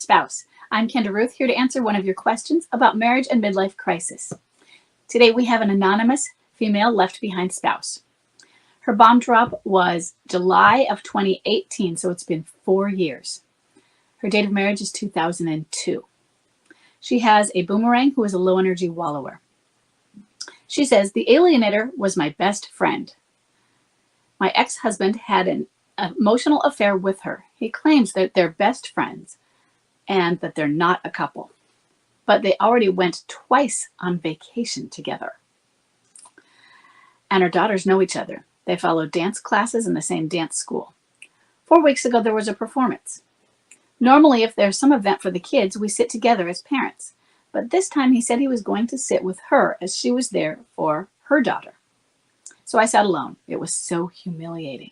spouse. I'm Kendra Ruth, here to answer one of your questions about marriage and midlife crisis. Today we have an anonymous female left behind spouse. Her bomb drop was July of 2018, so it's been 4 years. Her date of marriage is 2002. She has a boomerang who is a low energy wallower. She says, the alienator was my best friend. My ex-husband had an emotional affair with her. He claims that they're best friends and that they're not a couple, but they already went twice on vacation together. And her daughters know each other. They follow dance classes in the same dance school. 4 weeks ago, there was a performance. Normally, if there's some event for the kids, we sit together as parents. But this time he said he was going to sit with her as she was there for her daughter. So I sat alone. It was so humiliating.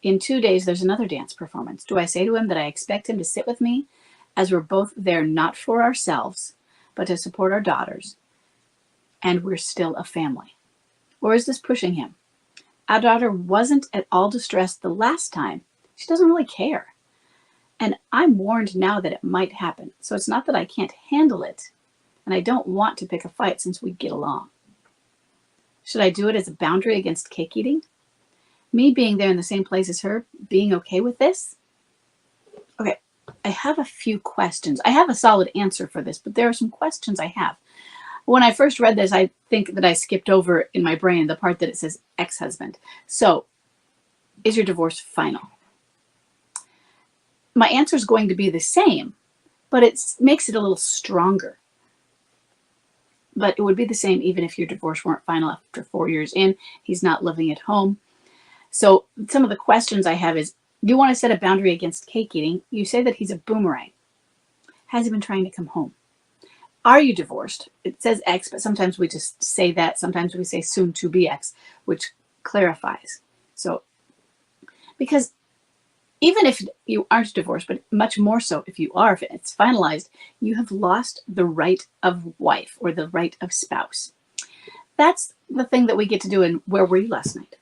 In 2 days, there's another dance performance. Do I say to him that I expect him to sit with me as we're both there not for ourselves, but to support our daughters, and we're still a family? Or is this pushing him? Our daughter wasn't at all distressed the last time. She doesn't really care. And I'm warned now that it might happen. So it's not that I can't handle it, and I don't want to pick a fight since we get along. Should I do it as a boundary against cake eating? Me being there in the same place as her, being okay with this? Okay, I have a few questions. I have a solid answer for this, but there are some questions I have. When I first read this, I think that I skipped over in my brain the part that it says ex-husband. So, is your divorce final? My answer is going to be the same, but it makes it a little stronger. But it would be the same even if your divorce weren't final after 4 years in. He's not living at home. So some of the questions I have is, do you want to set a boundary against cake eating? You say that he's a boomerang. Has he been trying to come home? Are you divorced? It says ex, but sometimes we just say that. Sometimes we say soon to be ex, which clarifies. So, because even if you aren't divorced, but much more so if you are, if it's finalized, you have lost the right of wife or the right of spouse. That's the thing that we get to do. And where were you last night?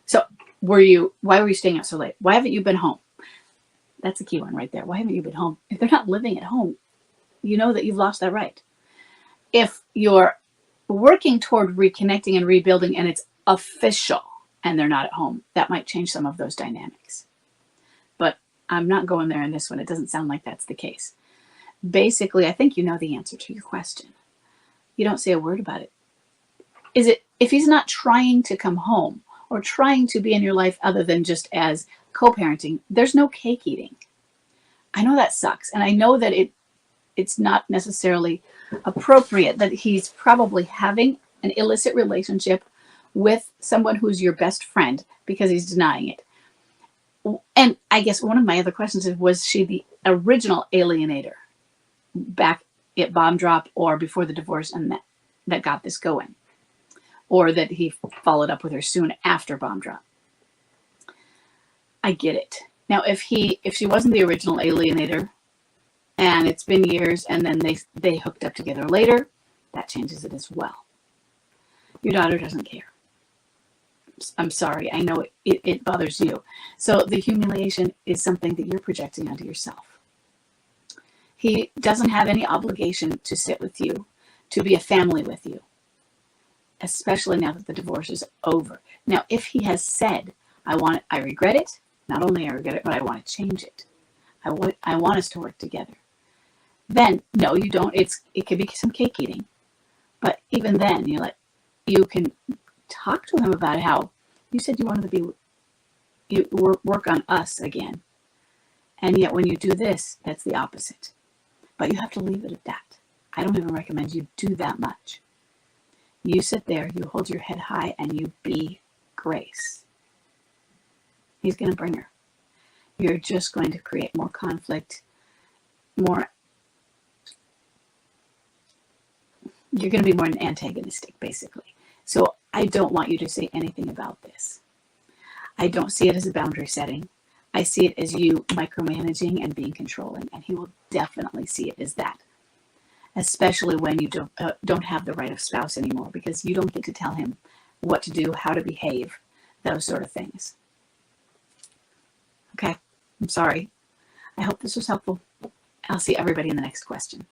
So why were you staying out so late? Why haven't you been home? That's a key one right there. Why haven't you been home? If they're not living at home, you know that you've lost that right. If you're working toward reconnecting and rebuilding and it's official and they're not at home, that might change some of those dynamics. But I'm not going there in this one. It doesn't sound like that's the case. Basically, I think you know the answer to your question. You don't say a word about it. Is it, if he's not trying to come home or trying to be in your life other than just as co-parenting, there's no cake eating. I know that sucks. And I know that it's not necessarily appropriate, that he's probably having an illicit relationship with someone who's your best friend because he's denying it. And I guess one of my other questions is, was she the original alienator back at bomb drop or before the divorce and that got this going? Or that he followed up with her soon after bomb drop? I get it. Now, if she wasn't the original alienator and it's been years and then they hooked up together later, that changes it as well. Your daughter doesn't care. I'm sorry. I know it bothers you. So the humiliation is something that you're projecting onto yourself. He doesn't have any obligation to sit with you, to be a family with you, especially now that the divorce is over. Now, if he has said, I regret it, not only I regret it, but I want to change it. I want us to work together. Then, no, you don't. It could be some cake eating. But even then, you can talk to him about how you said you wanted to work on us again. And yet when you do this, that's the opposite. But you have to leave it at that. I don't even recommend you do that much. You sit there, you hold your head high, and you be grace. He's going to bring her. You're just going to create more conflict, you're going to be more antagonistic, basically. So I don't want you to say anything about this. I don't see it as a boundary setting. I see it as you micromanaging and being controlling, and he will definitely see it as that. Especially when you don't have the right of spouse anymore, because you don't get to tell him what to do, how to behave, those sort of things. Okay, I'm sorry. I hope this was helpful. I'll see everybody in the next question.